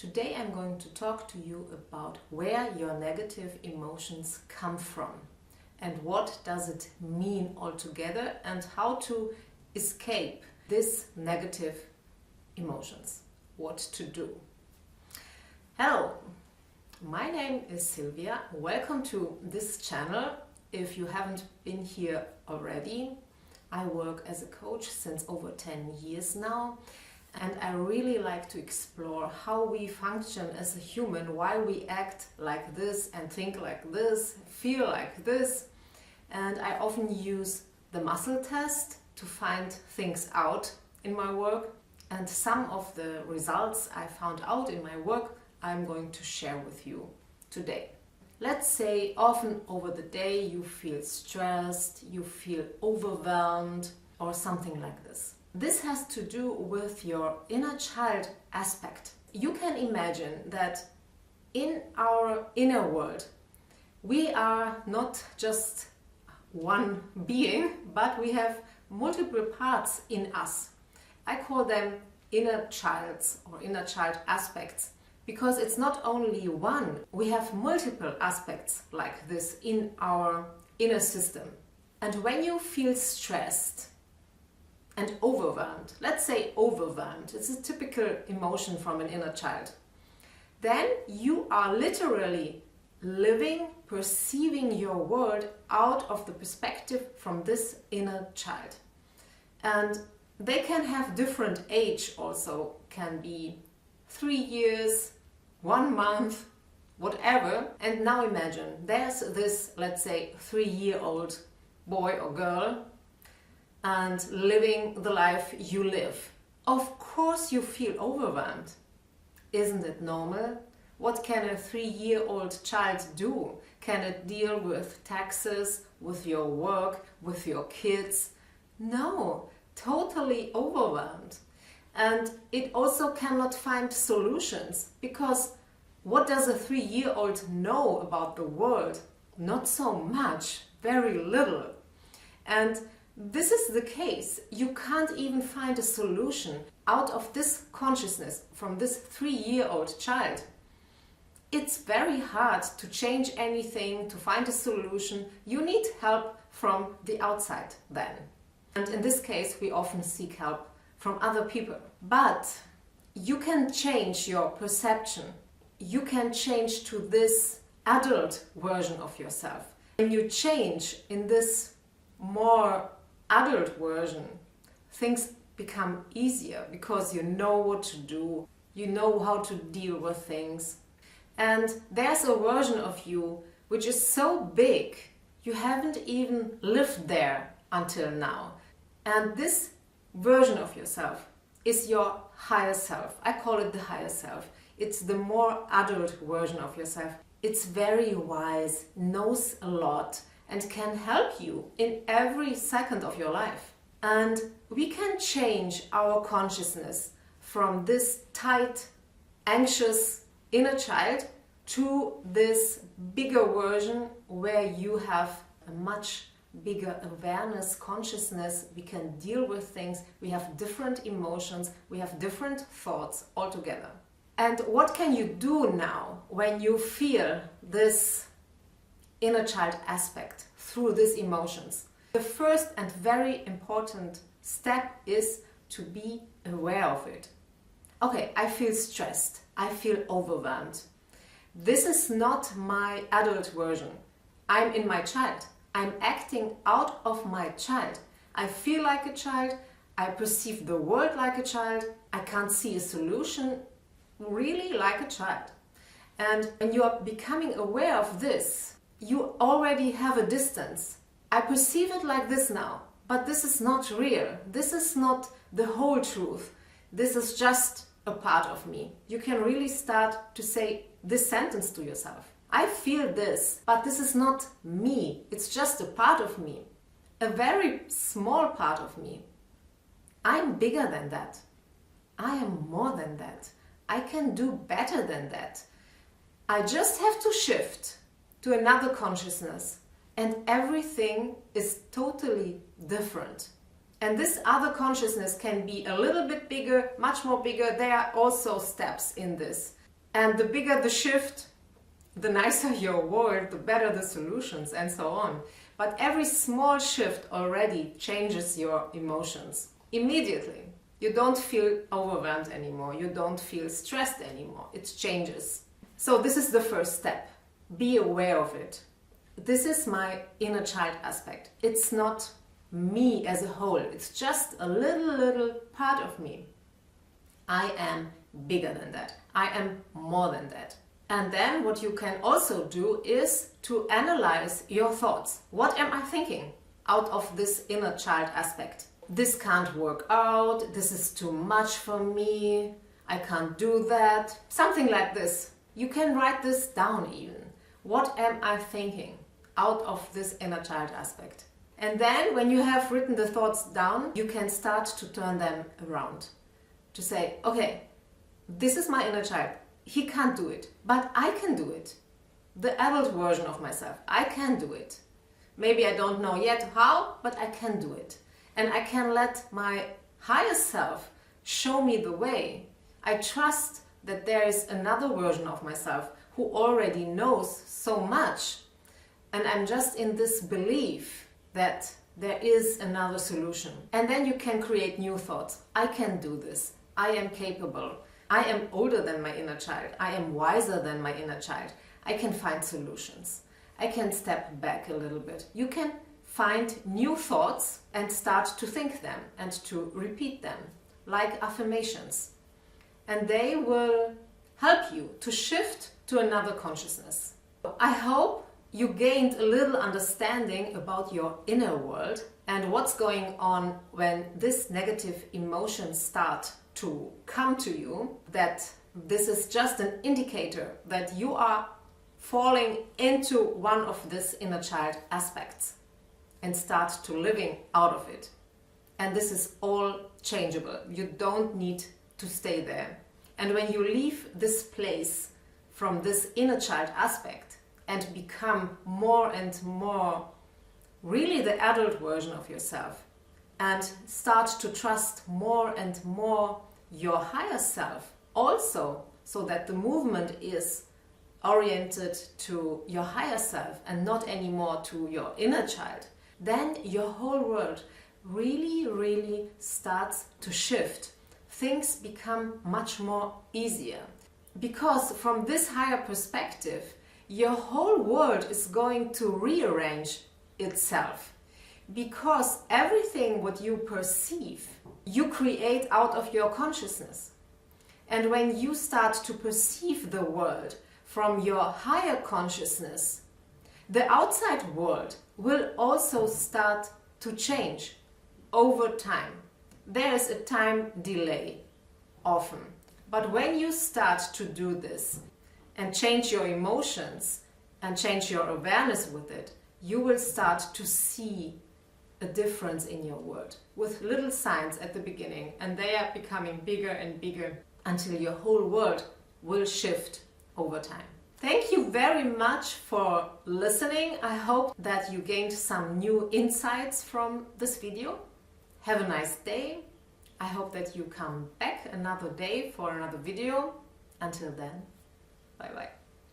Today I'm going to talk to you about where your negative emotions come from and what does it mean altogether and how to escape these negative emotions, what to do. Hello, my name is Silvia. Welcome to this channel. If you haven't been here already, I work as a coach since over 10 years now. And I really like to explore how we function as a human, why we act like this and think like this, feel like this. And I often use the muscle test to find things out in my work. And some of the results I found out in my work, I'm going to share with you today. Let's say often over the day you feel stressed, you feel overwhelmed or something like this. This has to do with your inner child aspect. You can imagine that in our inner world, we are not just one being, but we have multiple parts in us. I call them inner childs or inner child aspects because it's not only one, we have multiple aspects like this in our inner system. And when you feel stressed, and overwhelmed, let's say overwhelmed, it's a typical emotion from an inner child, then you are literally living, perceiving your world out of the perspective from this inner child. And they can have different age also, can be 3 years, 1 month, whatever. And now imagine there's this, let's say, 3-year-old boy or girl and living the life you live. Of course you feel overwhelmed. Isn't it normal? What can a 3-year-old child do? Can it deal with taxes, with your work, with your kids? No, totally overwhelmed. And it also cannot find solutions because what does a 3-year-old know about the world? Not so much, very little. And this is the case. You can't even find a solution out of this consciousness from this 3-year-old child. It's very hard to change anything, to find a solution. You need help from the outside then. And in this case, we often seek help from other people. But you can change your perception. You can change to this adult version of yourself. When you change in this more adult version, things become easier because you know what to do, you know how to deal with things. And there's a version of you which is so big, you haven't even lived there until now. And this version of yourself is your higher self. I call it the higher self. It's the more adult version of yourself. It's very wise, knows a lot, and can help you in every second of your life. And we can change our consciousness from this tight, anxious inner child to this bigger version where you have a much bigger awareness, consciousness. We can deal with things, we have different emotions, we have different thoughts altogether. And what can you do now when you feel this inner child aspect through these emotions? The first and very important step is to be aware of it. Okay, I feel stressed, I feel overwhelmed. This is not my adult version. I'm in my child. I'm acting out of my child. I feel like a child, I perceive the world like a child, I can't see a solution really like a child. And when you are becoming aware of this, you already have a distance. I perceive it like this now, but this is not real. This is not the whole truth. This is just a part of me. You can really start to say this sentence to yourself. I feel this, but this is not me. It's just a part of me. A very small part of me. I'm bigger than that. I am more than that. I can do better than that. I just have to shift to another consciousness and everything is totally different. And this other consciousness can be a little bit bigger, much more bigger. There are also steps in this. And the bigger the shift, the nicer your world, the better the solutions, and so on. But every small shift already changes your emotions immediately. You don't feel overwhelmed anymore. You don't feel stressed anymore. It changes. So this is the first step. Be aware of it. This is my inner child aspect. It's not me as a whole. It's just a little part of me. I am bigger than that. I am more than that. And then what you can also do is to analyze your thoughts. What am I thinking out of this inner child aspect? This can't work out. This is too much for me. I can't do that. Something like this. You can write this down even. What am I thinking out of this inner child aspect? And then when you have written the thoughts down, you can start to turn them around. To say, okay, this is my inner child. He can't do it, but I can do it. The adult version of myself, I can do it. Maybe I don't know yet how, but I can do it. And I can let my higher self show me the way. I trust that there is another version of myself who already knows so much. And I'm just in this belief that there is another solution. And then you can create new thoughts. I can do this. I am capable. I am older than my inner child. I am wiser than my inner child. I can find solutions. I can step back a little bit. You can find new thoughts and start to think them and to repeat them like affirmations. And they will help you to shift to another consciousness. I hope you gained a little understanding about your inner world and what's going on when these negative emotions start to come to you, that this is just an indicator that you are falling into one of these inner child aspects and start to living out of it. And this is all changeable. You don't need to stay there. And when you leave this place from this inner child aspect and become more and more really the adult version of yourself and start to trust more and more your higher self also, so that the movement is oriented to your higher self and not anymore to your inner child, then your whole world really starts to shift. Things become much more easier. Because from this higher perspective, your whole world is going to rearrange itself. Because everything what you perceive, you create out of your consciousness. And when you start to perceive the world from your higher consciousness, the outside world will also start to change over time. There is a time delay often. But when you start to do this and change your emotions and change your awareness with it, you will start to see a difference in your world with little signs at the beginning, and they are becoming bigger and bigger until your whole world will shift over time. Thank you very much for listening. I hope that you gained some new insights from this video. Have a nice day. I hope that you come back another day for another video. Until then, bye bye.